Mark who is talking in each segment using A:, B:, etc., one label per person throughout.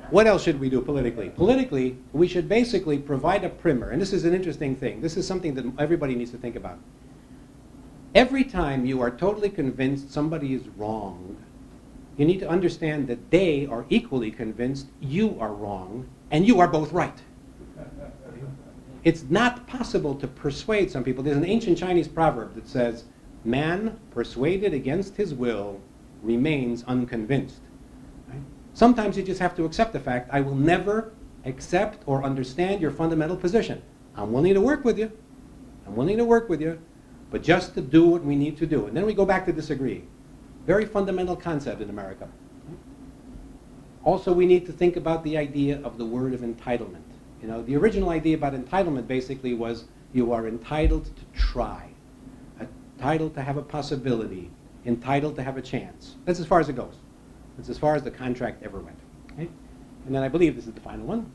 A: What else should we do politically? Politically, we should basically provide a primer, and this is an interesting thing. This is something that everybody needs to think about. Every time you are totally convinced somebody is wrong, you need to understand that they are equally convinced you are wrong, and you are both right. It's not possible to persuade some people. There's an ancient Chinese proverb that says, man persuaded against his will remains unconvinced. Right? Sometimes you just have to accept the fact, I will never accept or understand your fundamental position. I'm willing to work with you. I'm willing to work with you, but just to do what we need to do. And then we go back to disagree. Very fundamental concept in America. Also, we need to think about the idea of the word of entitlement. You know, the original idea about entitlement basically was you are entitled to try, entitled to have a possibility, entitled to have a chance. That's as far as it goes. That's as far as the contract ever went. Okay? And then I believe this is the final one.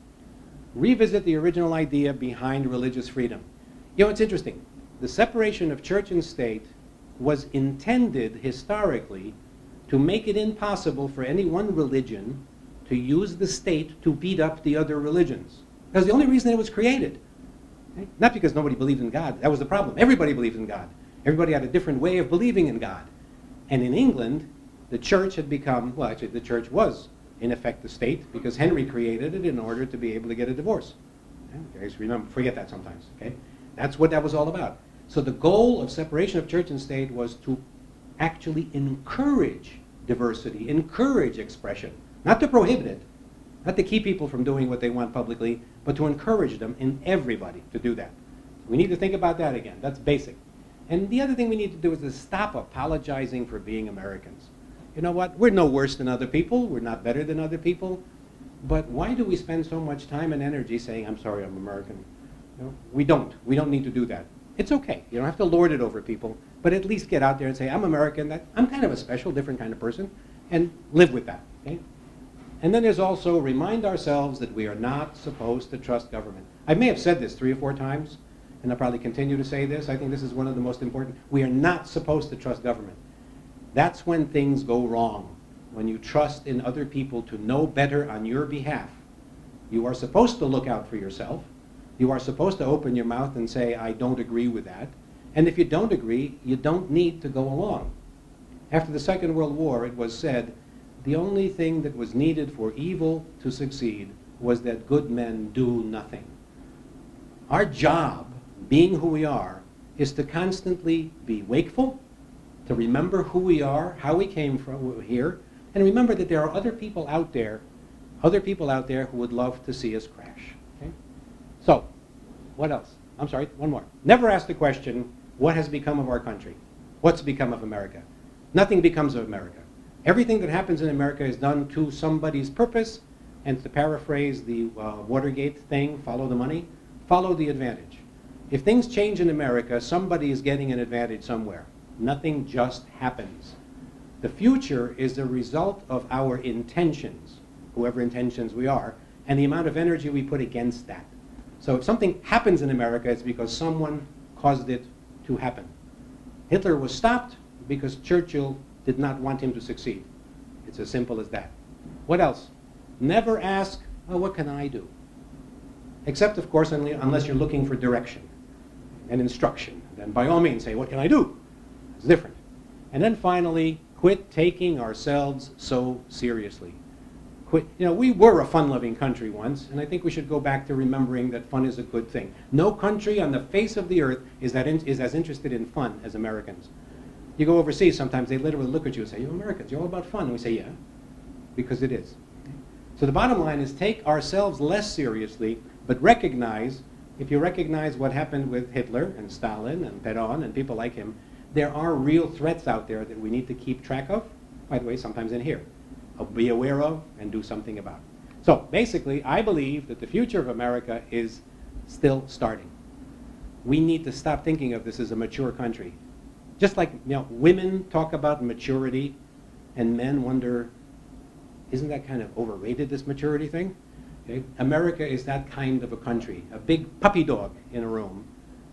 A: Revisit the original idea behind religious freedom. You know, it's interesting. The separation of church and state was intended historically to make it impossible for any one religion to use the state to beat up the other religions. That was the only reason it was created. Okay? Not because nobody believed in God. That was the problem. Everybody believed in God. Everybody had a different way of believing in God. And in England, the church had become, well, actually, the church was, in effect, the state, because Henry created it in order to be able to get a divorce. Okay? So remember, forget that sometimes. Okay? That's what that was all about. So the goal of separation of church and state was to actually encourage diversity, encourage expression, not to prohibit it, not to keep people from doing what they want publicly, but to encourage them in everybody to do that. We need to think about that again. That's basic. And the other thing we need to do is to stop apologizing for being Americans. You know what? We're no worse than other people. We're not better than other people. But why do we spend so much time and energy saying, I'm sorry, I'm American? You know, we don't. We don't need to do that. It's okay. You don't have to lord it over people, but at least get out there and say, I'm American, that I'm kind of a special, different kind of person, and live with that. Okay? And then there's also remind ourselves that we are not supposed to trust government. I may have said this 3 or 4 times, and I'll probably continue to say this. I think this is one of the most important. We are not supposed to trust government. That's when things go wrong, when you trust in other people to know better on your behalf. You are supposed to look out for yourself. You are supposed to open your mouth and say, I don't agree with that. And if you don't agree, you don't need to go along. After the Second World War, it was said, the only thing that was needed for evil to succeed was that good men do nothing. Our job, being who we are, is to constantly be wakeful, to remember who we are, how we came from here, and remember that there are other people out there who would love to see us crash. Okay? So, what else? I'm sorry, one more. Never ask the question, what has become of our country? What's become of America? Nothing becomes of America. Everything that happens in America is done to somebody's purpose, and to paraphrase the Watergate thing, follow the money, follow the advantage. If things change in America, somebody is getting an advantage somewhere. Nothing just happens. The future is the result of our intentions, whoever intentions we are, and the amount of energy we put against that. So if something happens in America, it's because someone caused it to happen. Hitler was stopped because Churchill did not want him to succeed. It's as simple as that. What else? Never ask, oh, what can I do? Except, of course, unless you're looking for direction and instruction. Then by all means say, what can I do? It's different. And then finally, quit taking ourselves so seriously. Quit. You know, we were a fun-loving country once, and I think we should go back to remembering that fun is a good thing. No country on the face of the earth is as interested in fun as Americans. You go overseas, sometimes they literally look at you and say, you're Americans, you're all about fun. And we say, yeah, because it is. So the bottom line is take ourselves less seriously, but recognize, if you recognize what happened with Hitler and Stalin and Peron and people like him, there are real threats out there that we need to keep track of, by the way, sometimes in here, be aware of and do something about. So basically, I believe that the future of America is still starting. We need to stop thinking of this as a mature country. Just like, you know, women talk about maturity and men wonder, isn't that kind of overrated, this maturity thing? Okay? America is that kind of a country, a big puppy dog in a room,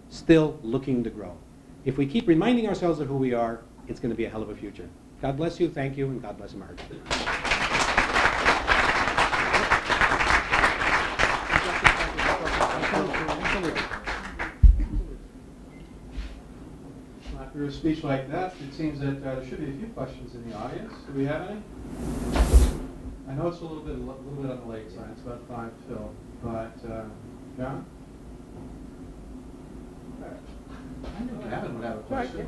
A: still looking to grow. If we keep reminding ourselves of who we are, it's going to be a hell of a future. God bless you, thank you, and God bless America.
B: after a speech like that, it seems that there should be a few questions in the audience. Do we have any? I know it's a little bit on the late side. It's about 5 till, but John? I knew Gavin would have a question.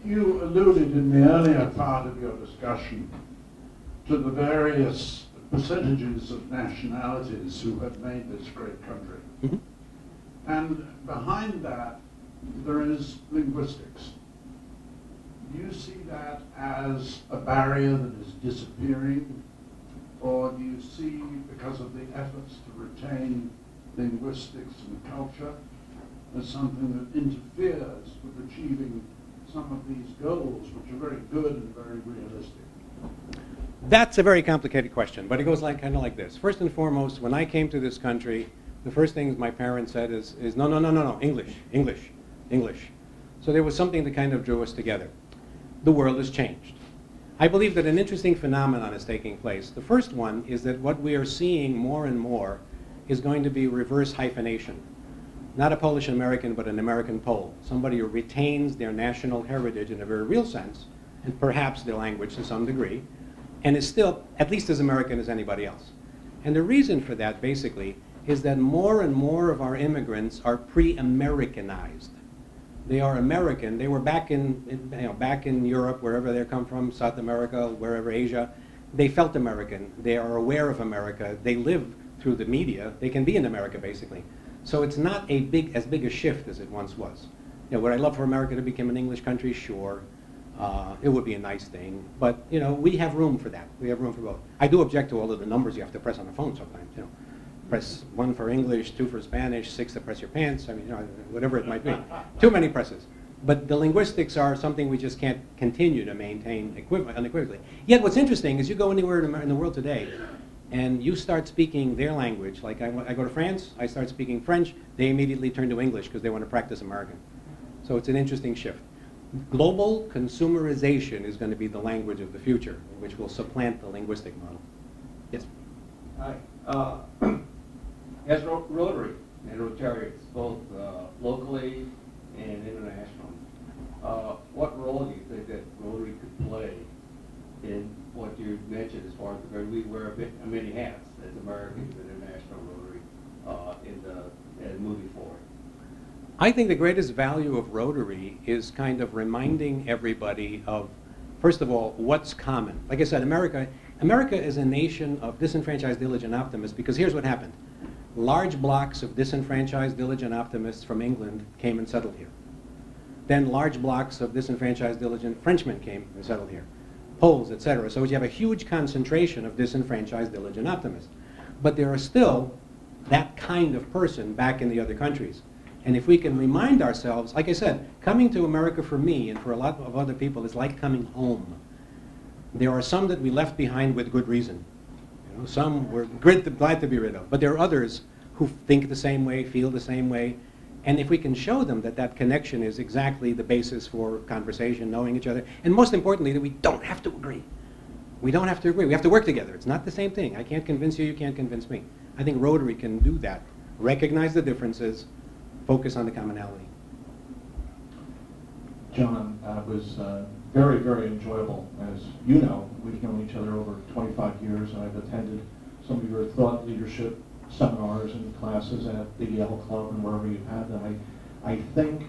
C: You alluded in the earlier part of your discussion to the various percentages of nationalities who have made this great country.
A: Mm-hmm.
C: And behind that, there is linguistics. Do you see that as a barrier that is disappearing? Or do you see, because of the efforts to retain linguistics and culture, as something that interferes with achieving some of these goals, which are very good and very realistic?
A: That's a very complicated question, but it goes kind of like this. First and foremost, when I came to this country, the first things my parents said is no, English, English, English. So there was something that kind of drew us together. The world has changed. I believe that an interesting phenomenon is taking place. The first one is that what we are seeing more and more is going to be reverse hyphenation. Not a Polish American, but an American Pole. Somebody who retains their national heritage in a very real sense, and perhaps their language to some degree, and is still at least as American as anybody else. And the reason for that, basically, is that more and more of our immigrants are pre-Americanized. They are American. They were back in Europe, wherever they come from, South America, wherever, Asia. They felt American. They are aware of America. They live through the media. They can be in America, basically. So it's not as big a shift as it once was. Would I love for America to become an English country? Sure. It would be a nice thing. But, we have room for that. We have room for both. I do object to all of the numbers you have to press on the phone sometimes, Press 1 for English, 2 for Spanish, 6 to press your pants. I mean, whatever it might be. Too many presses. But the linguistics are something we just can't continue to maintain unequivocally. Yet what's interesting is you go anywhere in the world today, and you start speaking their language. Like I go to France, I start speaking French, they immediately turn to English because they want to practice American. So it's an interesting shift. Global consumerization is going to be the language of the future, which will supplant the linguistic model. Yes?
D: Hi. As Rotary and Rotarians, both locally and internationally, what role do you think that Rotary could play in what you mentioned as far as we wear many hats as Americans and International Rotary and moving forward?
A: I think the greatest value of Rotary is kind of reminding everybody of, first of all, what's common. Like I said, America is a nation of disenfranchised, diligent optimists because here's what happened. Large blocks of disenfranchised, diligent optimists from England came and settled here. Then large blocks of disenfranchised, diligent Frenchmen came and settled here. Poles, etc. So you have a huge concentration of disenfranchised, diligent optimists. But there are still that kind of person back in the other countries. And if we can remind ourselves, like I said, coming to America for me and for a lot of other people is like coming home. There are some that we left behind with good reason. Some we're glad to be rid of. But there are others who think the same way, feel the same way. And if we can show them that that connection is exactly the basis for conversation, knowing each other, and most importantly, that we don't have to agree. We don't have to agree. We have to work together. It's not the same thing. I can't convince you, you can't convince me. I think Rotary can do that. Recognize the differences, focus on the commonality.
E: John, was very, very enjoyable. As you know, we've known each other over 25 years, and I've attended some of your thought leadership seminars and classes at the Yale Club and wherever you've had them. I think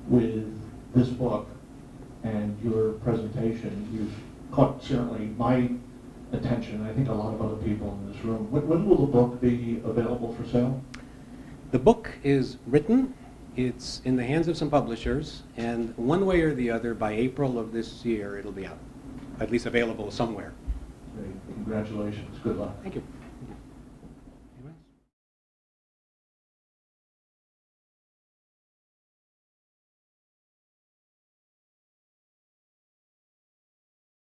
E: with this book and your presentation, you've caught certainly my attention, and I think a lot of other people in this room. When will the book be available for sale?
A: The book is written. It's in the hands of some publishers, and one way or the other, by April of this year, it'll be out, at least available somewhere.
E: Great. Congratulations. Good luck.
A: Thank you.